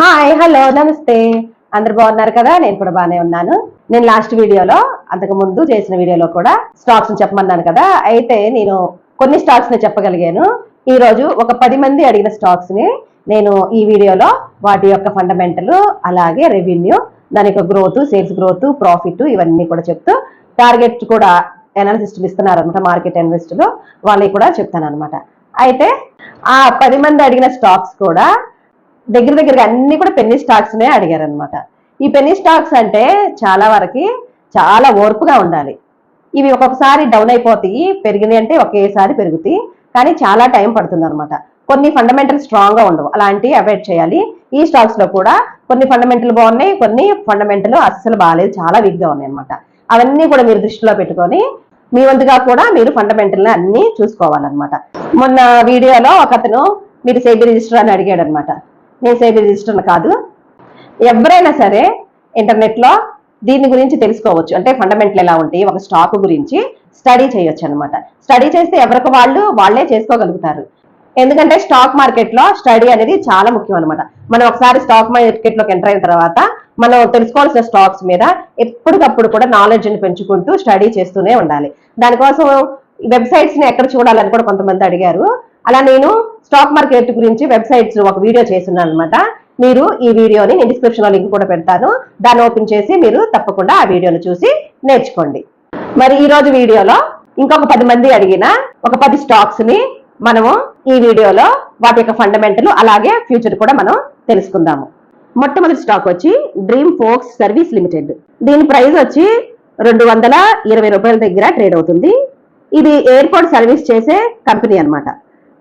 Hi hello నమస్తే. అందరు బాగున్నారు కదా? నేను కూడా బాగానే ఉన్నాను. నేను లాస్ట్ వీడియోలో అంతకు ముందు చేసిన వీడియోలో కూడా స్టాక్స్ చెప్పమన్నాను కదా, అయితే నేను కొన్ని స్టాక్స్ ని చెప్పగలిగాను. ఈ రోజు ఒక 10 మంది అడిగిన స్టాక్స్ ని నేను ఈ వీడియోలో వాటి యొక్క ఫండమెంటల్, అలాగే రెవెన్యూ, దాని యొక్క గ్రోత్, సేల్స్ గ్రోత్, ప్రాఫిట్ ఇవన్నీ కూడా చెప్తూ టార్గెట్ కూడా ఎనాలిసిస్టులు ఇస్తున్నారు అనమాట, మార్కెట్ ఎనలిస్టులు వాళ్ళకి కూడా చెప్తాను అనమాట. అయితే ఆ 10 మంది అడిగిన స్టాక్స్ కూడా దగ్గరగా అన్ని కూడా పెన్నీ స్టాక్స్ నే అడిగారు అనమాట. ఈ పెన్నీ స్టాక్స్ అంటే చాలా వరకు చాలా ఓర్పుగా ఉండాలి. ఇవి ఒక్కొక్కసారి డౌన్ అయిపోతాయి, పెరిగినాయి అంటే ఒకేసారి పెరుగుతాయి, కానీ చాలా టైం పడుతుంది అనమాట. కొన్ని ఫండమెంటల్ స్ట్రాంగ్ గా ఉండవు, అలాంటివి అవాయిడ్ చేయాలి. ఈ స్టాక్స్ లో కూడా కొన్ని ఫండమెంటల్ బాగున్నాయి, కొన్ని ఫండమెంటల్ అస్సలు బాగాలేదు, చాలా వీక్ గా ఉన్నాయి అనమాట. అవన్నీ కూడా మీరు దృష్టిలో పెట్టుకొని మీ వంతుగా కూడా మీరు ఫండమెంటల్ అన్ని చూసుకోవాలన్నమాట. మొన్న వీడియోలో ఒక అతను మీరు సేబీ రిజిస్టర్ అని అడిగాడు అనమాట. నేను సేబీ రిజిస్టర్ కాదు, ఎవరైనా సరే ఇంటర్నెట్ లో దీని గురించి తెలుసుకోవచ్చు. అంటే ఫండమెంటల్ ఎలా ఉంటాయి, ఒక స్టాక్ గురించి స్టడీ చేయొచ్చు అనమాట. స్టడీ చేస్తే ఎవరికి వాళ్ళే చేసుకోగలుగుతారు. ఎందుకంటే స్టాక్ మార్కెట్ లో స్టడీ అనేది చాలా ముఖ్యం అనమాట. మనం ఒకసారి స్టాక్ మార్కెట్ లోకి ఎంటర్ అయిన తర్వాత మనం తెలుసుకోవాల్సిన స్టాక్స్ మీద ఎప్పటికప్పుడు కూడా నాలెడ్జ్ ని పెంచుకుంటూ స్టడీ చేస్తూనే ఉండాలి. దానికోసం వెబ్సైట్స్ ని ఎక్కడ చూడాలని కూడా కొంతమంది అడిగారు. అలా నేను స్టాక్ మార్కెట్ గురించి వెబ్సైట్స్ ఒక వీడియో చేస్తున్నాను అనమాట. మీరు ఈ వీడియోని నేను డిస్క్రిప్షన్ లో లింక్ కూడా పెడతాను, దాన్ని ఓపెన్ చేసి మీరు తప్పకుండా ఆ వీడియోని చూసి నేర్చుకోండి. మరి ఈ రోజు వీడియోలో ఇంకొక 10 మంది అడిగిన ఒక 10 స్టాక్స్ ని మనము ఈ వీడియోలో వాటి యొక్క ఫండమెంటల్ అలాగే ఫ్యూచర్ కూడా మనం తెలుసుకుందాము. మొట్టమొదటి స్టాక్ వచ్చి డ్రీమ్ ఫోక్స్ సర్వీస్ లిమిటెడ్. దీని ప్రైస్ వచ్చి 220 రూపాయల దగ్గర ట్రేడ్ అవుతుంది. ఇది ఎయిర్పోర్ట్ సర్వీస్ చేసే కంపెనీ అనమాట.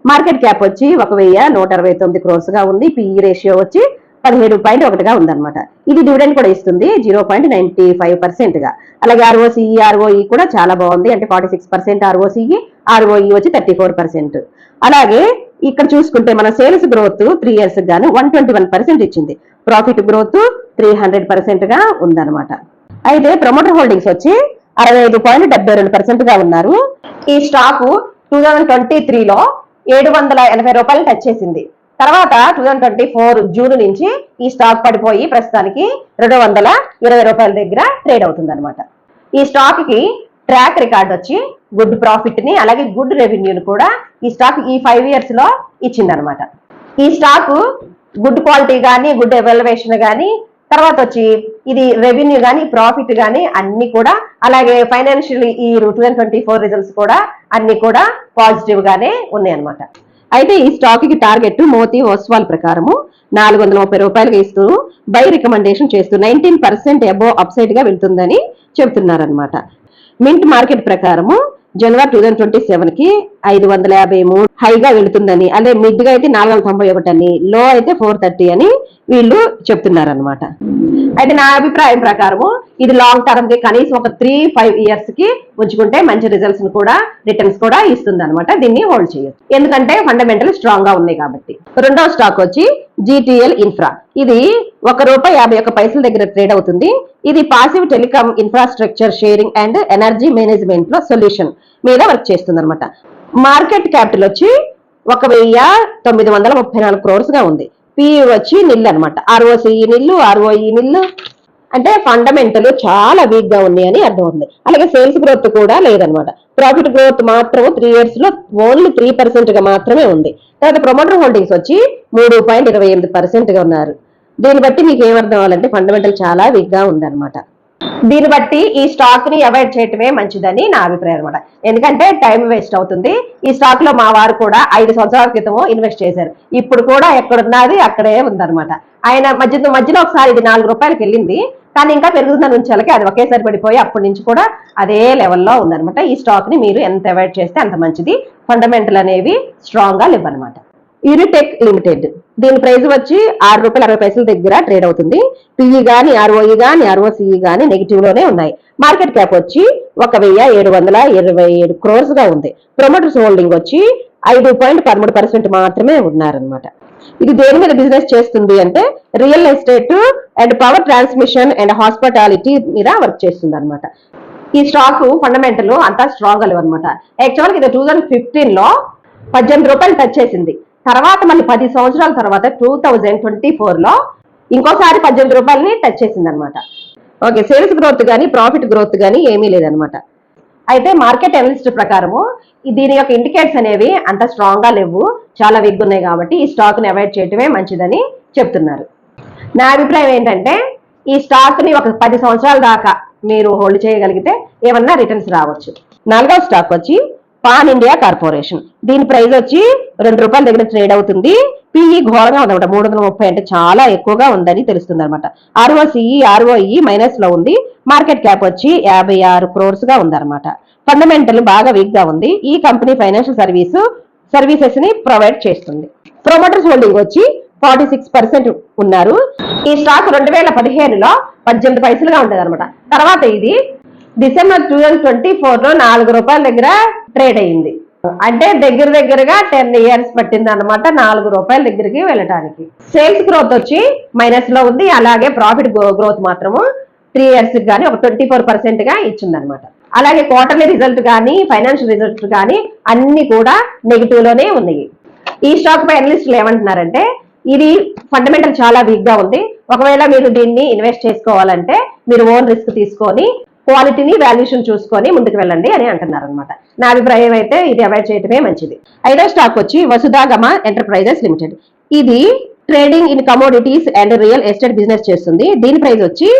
మార్కెట్ క్యాప్ వచ్చి 1169 క్రోర్స్ గా ఉంది. పిఈ రేషియో వచ్చి 17.1గా ఉందన్నమాట. ఇది డివిడెండ్ కూడా ఇస్తుంది 0.95% గా. అలాగే ఆర్ఓఈ కూడా చాలా బాగుంది, అంటే 46% ఆర్ఓఈ వచ్చి 34%. అలాగే ఇక్కడ చూసుకుంటే మన సేల్స్ గ్రోత్ 3 ఇయర్స్ గాను 121% ఇచ్చింది. ప్రాఫిట్ గ్రోత్ 300% గా ఉందన్నమాట. అయితే ప్రమోటర్ హోల్డింగ్స్ వచ్చి 65.72% గా ఉన్నారు. ఈ స్టాక్ 2023లో 780 రూపాయలు టచ్ చేసింది. తర్వాత 2024 జూన్ నుంచి ఈ స్టాక్ పడిపోయి ప్రస్తుతానికి 220 రూపాయల దగ్గర ట్రేడ్ అవుతుంది అనమాట. ఈ స్టాక్ కి ట్రాక్ రికార్డ్ వచ్చి గుడ్ ప్రాఫిట్ ని అలాగే గుడ్ రెవెన్యూని కూడా ఈ స్టాక్ ఈ 5 ఇయర్స్ లో ఇచ్చిందనమాట. ఈ స్టాక్ గుడ్ క్వాలిటీ కానీ, గుడ్ ఎవాల్యుయేషన్ కానీ, తర్వాత వచ్చి ఇది రెవెన్యూ కానీ, ప్రాఫిట్ కానీ అన్ని కూడా, అలాగే ఫైనాన్షియల్ ఈ 2024 రిజల్ట్స్ కూడా అన్ని కూడా పాజిటివ్ గానే ఉన్నాయి అనమాట. అయితే ఈ స్టాక్ కి టార్గెట్ మోతీ ఓస్వాల్ ప్రకారము 430 రూపాయలుగా ఇస్తూ బై రికమెండేషన్ చేస్తూ 19% అబోవ్ అప్సైడ్ గా వెళ్తుందని చెబుతున్నారనమాట. మింట్ మార్కెట్ ప్రకారము జనవరి 2027 కి 553 హైగా వెళుతుందని, అదే మిడ్ గా అయితే 491 అని, లో అయితే 430 అని వీళ్ళు చెప్తున్నారనమాట. అయితే నా అభిప్రాయం ప్రకారము ఇది లాంగ్ టర్మ్ కి కనీసం ఒక 3-5 ఇయర్స్ కి ఉంచుకుంటే మంచి రిజల్ట్స్ కూడా, రిటర్న్స్ కూడా ఇస్తుంది అనమాట. దీన్ని హోల్డ్ చేయొచ్చు, ఎందుకంటే ఫండమెంటల్ స్ట్రాంగ్ గా ఉన్నాయి కాబట్టి. రెండవ స్టాక్ వచ్చి జీటీఎల్ ఇన్ఫ్రా. ఇది ₹1.51 దగ్గర ట్రేడ్ అవుతుంది. ఇది passive telecom infrastructure sharing and energy management లో సొల్యూషన్ మీద వర్క్ చేస్తుంది అనమాట. మార్కెట్ క్యాపిటల్ వచ్చి 1934 క్రోర్స్ గా ఉంది. పిఈ వచ్చి నిల్ అనమాట. ఆర్ఓఈ నిల్లు అంటే ఫండమెంటల్ చాలా వీక్ గా ఉన్నాయి అని అర్థం అవుతుంది. అలాగే సేల్స్ గ్రోత్ కూడా లేదనమాట. ప్రాఫిట్ గ్రోత్ మాత్రం 3 ఇయర్స్ లో ఓన్లీ 3% గా మాత్రమే ఉంది. తర్వాత ప్రమోటర్ హోల్డింగ్స్ వచ్చి 3.28% గా ఉన్నారు. దీన్ని బట్టి మీకు ఏమర్థం అవ్వాలంటే ఫండమెంటల్ చాలా వీక్ గా ఉందన్నమాట. దీన్ని బట్టి ఈ స్టాక్ ని అవాయిడ్ చేయటమే మంచిదని నా అభిప్రాయం అనమాట. ఎందుకంటే టైం వేస్ట్ అవుతుంది. ఈ స్టాక్ లో మా వారు కూడా 5 సంవత్సరాల క్రితం ఇన్వెస్ట్ చేశారు. ఇప్పుడు కూడా ఎక్కడున్నది అక్కడే ఉందన్నమాట. ఆయన మధ్యలో ఒకసారి ఇది 4 రూపాయలకి వెళ్ళింది, కానీ ఇంకా పెరుగుతుందని ఉంచాలకి అది ఒకేసారి పడిపోయి అప్పటి నుంచి కూడా అదే లెవెల్లో ఉందన్నమాట. ఈ స్టాక్ ని మీరు ఎంత అవాయిడ్ చేస్తే అంత మంచిది. ఫండమెంటల్ అనేవి స్ట్రాంగ్ గా లేవన్నమాట. యూనిటెక్ లిమిటెడ్. దీని ప్రైస్ వచ్చి ₹6.60 దగ్గర ట్రేడ్ అవుతుంది. పిఈ గాని, ఆర్ఓఈ గాని, ఆర్ఓసిఈ గాని నెగిటివ్ లోనే ఉన్నాయి. మార్కెట్ క్యాప్ వచ్చి 1727 క్రోర్స్ గా ఉంది. ప్రమోటర్స్ హోల్డింగ్ వచ్చి 5.13% మాత్రమే ఉన్నారనమాట. ఇది దేని మీద బిజినెస్ చేస్తుంది అంటే real estate and power transmission and hospitality మీద వర్క్ చేస్తుంది అనమాట. ఈ స్టాక్ ఫండమెంటల్ అంతా స్ట్రాంగ్ గా అనమాట. యాక్చువల్గా ఇది 2015 లో 18 రూపాయలు టచ్ చేసింది. తర్వాత మళ్ళీ 10 సంవత్సరాల తర్వాత 2024లో ఇంకోసారి 18 రూపాయలని టచ్ చేసింది అనమాట. ఓకే, సేల్స్ గ్రోత్ కానీ ప్రాఫిట్ గ్రోత్ కానీ ఏమీ లేదనమాట. అయితే మార్కెట్ అనలిస్ట్ ప్రకారము దీని యొక్క ఇండికేటర్స్ అనేవి అంత స్ట్రాంగ్ గా లేవు, చాలా వీక్ ఉన్నాయి. కాబట్టి ఈ స్టాక్ ని అవాయిడ్ చేయటమే మంచిదని చెప్తున్నారు. నా అభిప్రాయం ఏంటంటే ఈ స్టాక్ ని ఒక 10 సంవత్సరాల దాకా మీరు హోల్డ్ చేయగలిగితే ఏమన్నా రిటర్న్స్ రావచ్చు. 4వ స్టాక్ వచ్చి పాన్ ఇండియా కార్పొరేషన్. దీని ప్రైస్ వచ్చి ₹2 దగ్గర ట్రేడ్ అవుతుంది. పిఈ ఘోరంగా ఉందన్నమాట, 330 అంటే చాలా ఎక్కువగా ఉందని తెలుస్తుంది అనమాట. ROE మైనస్ లో ఉంది. మార్కెట్ క్యాప్ వచ్చి 56 crores గా ఉందన్నమాట. ఫండమెంటల్ బాగా వీక్ గా ఉంది. ఈ కంపెనీ ఫైనాన్షియల్ సర్వీసెస్ ని ప్రొవైడ్ చేస్తుంది. ప్రొమోటర్స్ హోల్డింగ్ వచ్చి 46% ఉన్నారు. ఈ స్టాక్ 2015లో 18 పైసలుగా ఉంటుంది అనమాట. తర్వాత ఇది డిసెంబర్ 2024లో ₹4 దగ్గర ట్రేడ్ అయింది. అంటే దగ్గరగా 10 years పట్టింది అనమాట ₹4 దగ్గరికి వెళ్ళటానికి. సేల్స్ గ్రోత్ వచ్చి మైనస్ లో ఉంది. అలాగే ప్రాఫిట్ గ్రోత్ మాత్రము 3 years కానీ ఒక 24% గా ఇచ్చిందనమాట. అలాగే క్వార్టర్లీ రిజల్ట్ కానీ ఫైనాన్షియల్ రిజల్ట్ కానీ అన్ని కూడా నెగిటివ్ లోనే ఉన్నాయి. ఈ స్టాక్ పై అనలిస్టులు ఏమంటున్నారంటే ఇది ఫండమెంటల్ చాలా వీక్ గా ఉంది. ఒకవేళ మీరు దీన్ని ఇన్వెస్ట్ చేసుకోవాలంటే మీరు ఓన్ రిస్క్ తీసుకొని క్వాలిటీని వాల్యుయేషన్ చూసుకొని ముందుకు వెళ్ళండి అని అంటున్నారు అనమాట. నా అభిప్రాయం అయితే ఇది అవాయిడ్ చేయడమే మంచిది. 5వ స్టాక్ వచ్చి వసుధాగమ ఎంటర్ప్రైజెస్ లిమిటెడ్. ఇది trading in commodities and real estate business చేస్తుంది. దీని ప్రైస్ వచ్చి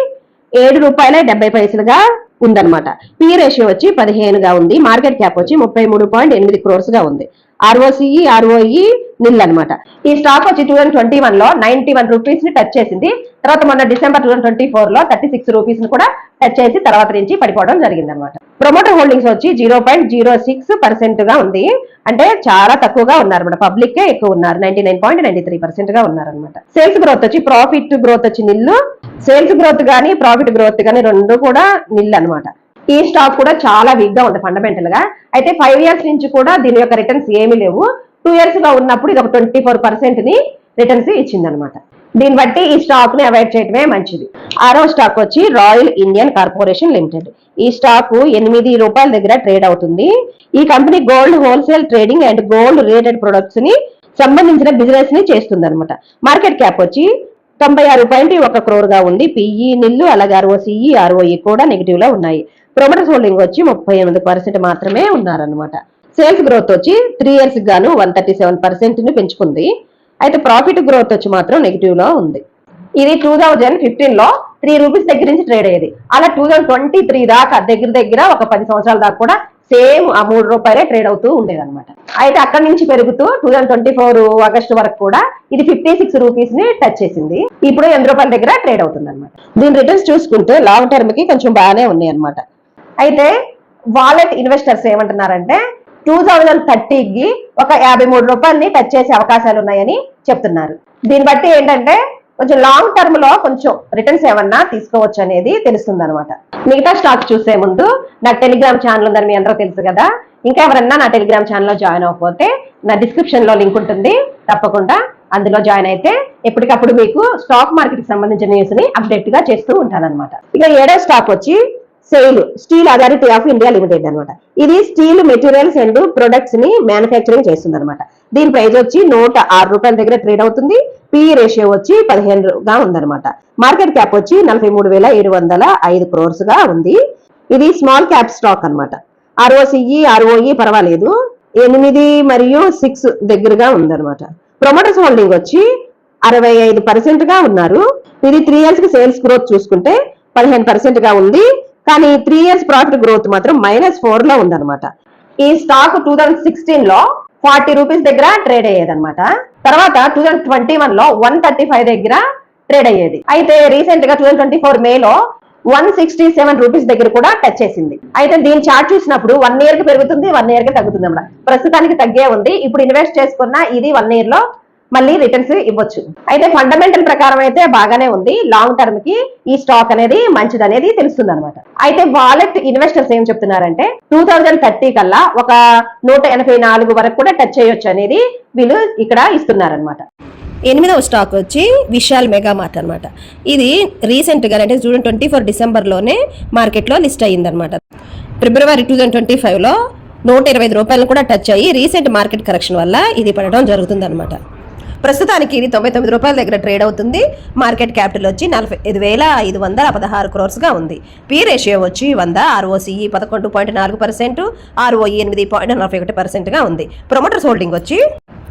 ₹7.70 ఉందన్నమాట. పి రేషియో వచ్చి 15 గా ఉంది. మార్కెట్ క్యాప్ వచ్చి 33.8 crores గా ఉంది. ROE నిల్ అనమాట. ఈ స్టాక్ వచ్చి 2021లో 91 రూపీస్ ని టచ్ చేసింది. తర్వాత మొన్న డిసెంబర్ 2024లో 36 రూపీస్ ని కూడా టచ్ చేసి తర్వాత నుంచి పడిపోవడం జరిగింది అనమాట. ప్రమోటర్ హోల్డింగ్స్ వచ్చి 0.06% గా ఉంది. అంటే చాలా తక్కువగా ఉన్నారు అనమాట. పబ్లిక్ ఎక్కువ ఉన్నారు, 99.93% గా ఉన్నారు అనమాట. సేల్స్ గ్రోత్ వచ్చి ప్రాఫిట్ గ్రోత్ వచ్చి నిల్లు. సేల్స్ గ్రోత్ కానీ ప్రాఫిట్ గ్రోత్ కానీ రెండు కూడా నిల్ అనమాట. ఈ స్టాక్ కూడా చాలా వీక్ గా ఉంది ఫండమెంటల్ గా. అయితే 5 years నుంచి కూడా దీని యొక్క రిటర్న్స్ ఏమీ లేవు. 2 years గా ఉన్నప్పుడు ఇది ఒక 24% ని రిటర్న్స్ ఇచ్చింది అనమాట. దీన్ని బట్టి ఈ స్టాక్ ని అవాయిడ్ చేయడమే మంచిది. 6వ స్టాక్ వచ్చి రాయల్ ఇండియన్ కార్పొరేషన్ లిమిటెడ్. ఈ స్టాక్ ₹8 దగ్గర ట్రేడ్ అవుతుంది. ఈ company gold wholesale trading and gold related products ని సంబంధించిన బిజినెస్ ని చేస్తుంది అనమాట. మార్కెట్ క్యాప్ వచ్చి 96.1 crore గా ఉంది. పిఈ నిల్లు. అలాగే ROE కూడా నెగిటివ్ లో ఉన్నాయి. ప్రొమోటర్స్ హోల్డింగ్ వచ్చి 38% మాత్రమే ఉన్నారనమాట. సేల్స్ గ్రోత్ వచ్చి 3 years గాను 137% ని పెంచుకుంది. అయితే ప్రాఫిట్ గ్రోత్ వచ్చి మాత్రం నెగిటివ్ లో ఉంది. ఇది 2015లో ₹3 దగ్గర నుంచి ట్రేడ్ అయ్యేది. అలా 2023 దాకా దగ్గర ఒక 10 సంవత్సరాల దాకా కూడా సేమ్ ఆ ₹3 ట్రేడ్ అవుతూ ఉండేది అనమాట. అయితే అక్కడి నుంచి పెరుగుతూ 2024 ఆగస్టు వరకు కూడా ఇది 56 రూపీస్ ని టచ్ చేసింది. ఇప్పుడు ₹8 దగ్గర ట్రేడ్ అవుతుంది అనమాట. దీని రిటర్న్స్ చూసుకుంటే లాంగ్ టర్మ్ కి కొంచెం బాగానే ఉన్నాయి అనమాట. అయితే వాలెట్ ఇన్వెస్టర్స్ ఏమంటున్నారంటే 2030కి ఒక ₹53 టచ్ చేసే అవకాశాలు ఉన్నాయని చెప్తున్నారు. దీన్ని బట్టి ఏంటంటే కొంచెం లాంగ్ టర్మ్ లో కొంచెం రిటర్న్స్ ఏమన్నా తీసుకోవచ్చు అనేది తెలుస్తుంది అనమాట. మిగతా స్టాక్ చూసే ముందు నా టెలిగ్రామ్ ఛానల్ ఉందని మీ అందరూ తెలుసు కదా. ఇంకా ఎవరన్నా నా టెలిగ్రామ్ ఛానల్లో జాయిన్ అవ్వకపోతే నా డిస్క్రిప్షన్ లో లింక్ ఉంటుంది, తప్పకుండా అందులో జాయిన్ అయితే ఎప్పటికప్పుడు మీకు స్టాక్ మార్కెట్ కి సంబంధించిన న్యూస్ ని అప్డేట్ గా చేస్తూ ఉంటానన్నమాట. ఇక 7వ స్టాక్ వచ్చి SAIL steel authority of India limited అనమాట. ఇది స్టీల్ మెటీరియల్స్ అండ్ ప్రొడక్ట్స్ ని మ్యానుఫ్యాక్చరింగ్ చేస్తుంది అనమాట. దీని ప్రైస్ వచ్చి ₹106 దగ్గర ట్రేడ్ అవుతుంది. పిఈ రేషియో వచ్చి 15 గా ఉందన్నమాట. మార్కెట్ క్యాప్ వచ్చి 43,705 crores గా ఉంది. ఇది స్మాల్ క్యాప్ స్టాక్ అనమాట. ROE పర్వాలేదు, 8 మరియు 6 దగ్గరగా ఉందన్నమాట. ప్రొమోటర్స్ హోల్డింగ్ వచ్చి 65% గా ఉన్నారు. ఇది 3 years కి సేల్స్ గ్రోత్ చూసుకుంటే 15% గా ఉంది. కానీ 3 years ప్రాఫిట్ గ్రోత్ మాత్రం -4 లో ఉందన్నమాట. ఈ స్టాక్ 2016లో ₹40 దగ్గర ట్రేడ్ అయ్యేది అనమాట. తర్వాత 2021లో 135 దగ్గర ట్రేడ్ అయ్యేది. అయితే రీసెంట్ గా 2024 మేలో 167 రూపీస్ దగ్గర కూడా టచ్ చేసింది. అయితే దీని చార్ట్ చూసినప్పుడు 1 year కి పెరుగుతుంది, 1 year కి తగ్గుతుంది అన్నమాట. ప్రస్తుతానికి తగ్గే ఉంది. ఇప్పుడు ఇన్వెస్ట్ చేసుకున్న ఇది 1 year లో మళ్ళీ రిటర్న్స్ ఇవ్వచ్చు. అయితే ఫండమెంటల్ ప్రకారం అయితే బాగానే ఉంది. లాంగ్ టర్మ్ కి ఈ స్టాక్ అనేది మంచిది అనేది తెలుస్తుంది అనమాట. అయితే వాలెట్ ఇన్వెస్టర్స్ ఏం చెప్తున్నారంటే 2030 కల్లా ఒక 184 వరకు కూడా టచ్ చేయొచ్చు అనేది వీళ్ళు ఇక్కడ ఇస్తున్నారనమాట. 8వ స్టాక్ వచ్చి విశాల్ మెగా మార్ట్ అనమాట. ఇది రీసెంట్ గా అంటే 2024 డిసెంబర్లోనే మార్కెట్లో లిస్ట్ అయ్యిందనమాట. ఫిబ్రవరి 2025లో ₹125 కూడా టచ్ అయ్యి రీసెంట్ మార్కెట్ కరెక్షన్ వల్ల ఇది పడడం జరుగుతుంది అనమాట. ప్రస్తుతానికి ఇది 99 రూపాయల దగ్గర ట్రేడ్ అవుతుంది. మార్కెట్ క్యాపిటల్ వచ్చి 45,516 క్రోర్స్గా ఉంది. పీ రేషియో వచ్చి 100, ఆర్ఓసిఈ 11.4%, ఆర్ఓఈ 8.41%గా ఉంది. ప్రమోటర్స్ హోల్డింగ్ వచ్చి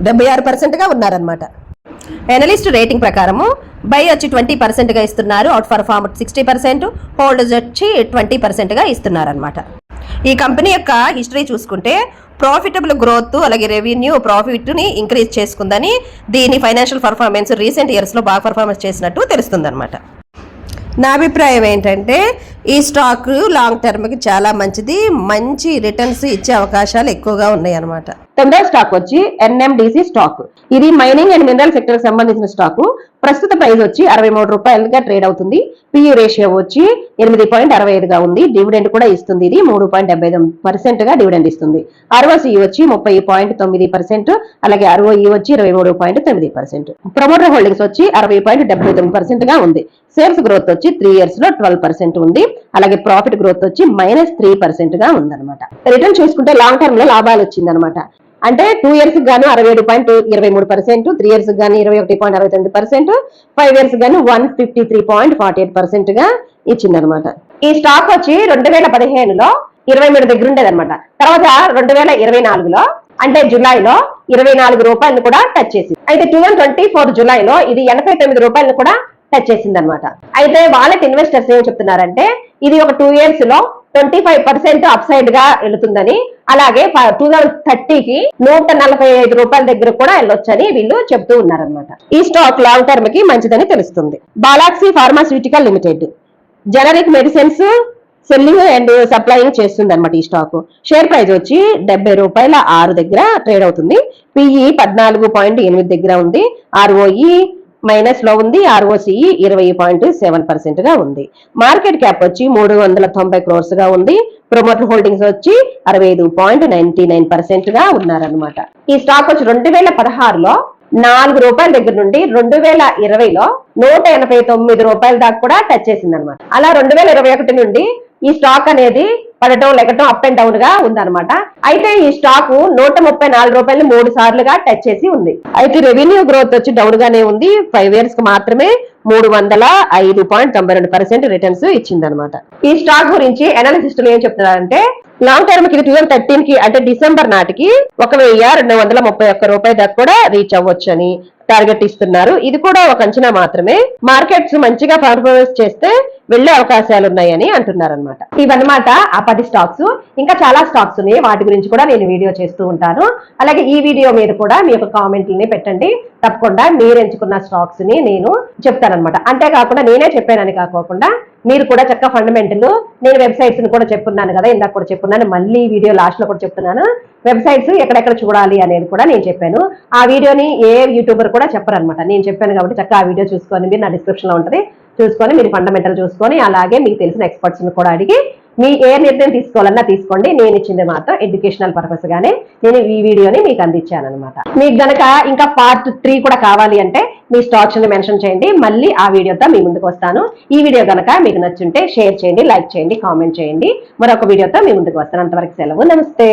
76%గా ఉన్నారనమాట. ఎనలిస్ట్ రేటింగ్ ప్రకారము బై వచ్చి 20%గా ఇస్తున్నారు, అవుట్ పర్ఫార్మ్ 60%, హోల్డర్స్ వచ్చి 20%గా ఇస్తున్నారనమాట. ఈ కంపెనీ యొక్క హిస్టరీ చూసుకుంటే ప్రాఫిటబుల్ గ్రోత్ అలాగే రెవెన్యూ ప్రాఫిట్ని ఇంక్రీజ్ చేసుకుందని, దీని ఫైనాన్షియల్ పర్ఫార్మెన్స్ రీసెంట్ ఇయర్స్లో బాగా పర్ఫార్మెన్స్ చేసినట్టు తెలుస్తుంది అనమాట. నా అభిప్రాయం ఏంటంటే ఈ స్టాక్ లాంగ్ టర్మ్కి చాలా మంచిది, మంచి రిటర్న్స్ ఇచ్చే అవకాశాలు ఎక్కువగా ఉన్నాయి అనమాట. 9వ స్టాక్ వచ్చి ఎన్ఎండిసి స్టాక్. ఇది మైనింగ్ అండ్ మినరల్ సెక్టర్ సంబంధించిన స్టాక్. ప్రస్తుత ప్రైస్ వచ్చి 63 రూపాయలుగా ట్రేడ్ అవుతుంది. పిఈ రేషియో వచ్చి 8.65గా ఉంది. డివిడెండ్ కూడా ఇస్తుంది. ఇది 3.75%గా డివిడెండ్ ఇస్తుంది. ఆర్ఓసిఈ వచ్చి 30.9%, అలాగే ఆర్ఓఈ వచ్చి 23.9%. ప్రమోటర్ హోల్డింగ్స్ వచ్చి 60.79%గా ఉంది. సేల్స్ గ్రోత్ వచ్చి 3 years లో 12% ఉంది. అలాగే ప్రాఫిట్ గ్రోత్ వచ్చి -3%గా ఉందన్నమాట. రిటర్న్ చూసుకుంటే లాంగ్ టర్మ్ లో లాభాలు వచ్చిందనమాట. అంటే 2 years గాను 67.23%, 3 years గాను 21.69%, 5 years గాను 153.48%గా ఇచ్చిందనమాట. ఈ స్టాక్ వచ్చి 2015లో 23 దగ్గర ఉండేదన్నమాట. తర్వాత 2024లో అంటే జులైలో 24 రూపాయలు కూడా టచ్ చేసింది. అయితే 2024 జులైలో ఇది 89 రూపాయలు కూడా టచ్ చేసింది అనమాట. అయితే వాళ్ళకి ఇన్వెస్టర్స్ ఏం చెప్తున్నారంటే ఇది ఒక 2 years లో 25% అప్సైడ్ గా వెళుతుందని, అలాగే 2030కి 145 రూపాయల దగ్గర కూడా వెళ్ళొచ్చని వీళ్ళు చెప్తూ ఉన్నారనమాట. ఈ స్టాక్ లాంగ్ టర్మ్ కి మంచిదని తెలుస్తుంది. Balaxi pharmaceutical limited generic medicines selling and supplying చేస్తుంది అనమాట. ఈ స్టాక్ షేర్ ప్రైస్ వచ్చి 70 రూపాయల 6 దగ్గర ట్రేడ్ అవుతుంది. పిఈ 14.8 దగ్గర ఉంది. ఆర్ఓఈ మైనస్ లో ఉంది. ఆర్ఓసిఈ 20.7%గా ఉంది. మార్కెట్ క్యాప్ వచ్చి 390 crores గా ఉంది. ప్రమోటర్ హోల్డింగ్స్ వచ్చి 65.99%గా ఉన్నారనమాట. ఈ స్టాక్ వచ్చి 2016లో 4 రూపాయల దగ్గర నుండి 2020లో 189 రూపాయల దాకా కూడా టచ్ చేసింది అనమాట. అలా 2021 నుండి ఈ స్టాక్ అనేది పడటం లెగటం అప్ అండ్ డౌన్ గా ఉందన్నమాట. అయితే ఈ స్టాక్ 134 రూపాయలు 3 సార్లుగా టచ్ చేసి ఉంది. అయితే రెవెన్యూ గ్రోత్ వచ్చి డౌన్ గానే ఉంది. 5 years కి మాత్రమే 305.92% రిటర్న్స్ ఇచ్చిందనమాట. ఈ స్టాక్ గురించి అనాలిసిస్టులు ఏం చెప్తున్నారంటే లాంగ్ టర్మ్ కి 2013 కి అంటే డిసెంబర్ నాటికి 1231 రూపాయల దాకా కూడా రీచ్ అవ్వచ్చు అని టార్గెట్ ఇస్తున్నారు. ఇది కూడా ఒక అంచనా మాత్రమే. మార్కెట్స్ మంచిగా పర్ఫార్మెన్స్ చేస్తే వెళ్లే అవకాశాలు ఉన్నాయని అంటున్నారు అనమాట. ఇవన్నమాట ఆ 10 స్టాక్స్. ఇంకా చాలా స్టాక్స్ ఉన్నాయి, వాటి గురించి కూడా నేను వీడియో చేస్తూ ఉంటాను. అలాగే ఈ వీడియో మీద కూడా మీ యొక్క కామెంట్లని పెట్టండి. తప్పకుండా మీరు ఎంచుకున్న స్టాక్స్ ని నేను చెప్తానమాట. అంతేకాకుండా నేనే చెప్పానని కాకుండా మీరు కూడా చక్కగా ఫండమెంటల్, నేను వెబ్సైట్స్ ని కూడా చెప్పున్నాను కదా, ఇందాక కూడా చెప్పున్నాను, మళ్ళీ వీడియో లాస్ట్ లో కూడా చెప్తున్నాను. వెబ్సైట్స్ ఎక్కడెక్కడ చూడాలి అనేది కూడా నేను చెప్పాను. ఆ వీడియోని ఏ యూట్యూబర్ కూడా చెప్పరనమాట. నేను చెప్పాను కాబట్టి చక్కగా ఆ వీడియో చూసుకొని మీరు నా డిస్క్రిప్షన్ లో ఉంటుంది, చూసుకొని మీరు ఫండమెంటల్ చూసుకొని అలాగే మీకు తెలిసిన ఎక్స్పర్ట్స్ ని కూడా అడిగి మీ ఏ నిర్ణయం తీసుకోవాలన్నా తీసుకోండి. నేను ఇచ్చింది మాత్రం ఎడ్యుకేషనల్ పర్పస్ గానే నేను ఈ వీడియోని మీకు అందించాను అనమాట. మీకు గనక ఇంకా పార్ట్ 3 కూడా కావాలి అంటే మీ స్టాక్స్ ని మెన్షన్ చేయండి, మళ్ళీ ఆ వీడియోతో మీ ముందుకు వస్తాను. ఈ వీడియో గనక మీకు నచ్చుంటే షేర్ చేయండి, లైక్ చేయండి, కామెంట్ చేయండి. మరొక వీడియోతో మీ ముందుకు వస్తాను. అంతవరకు సెలవు, నమస్తే.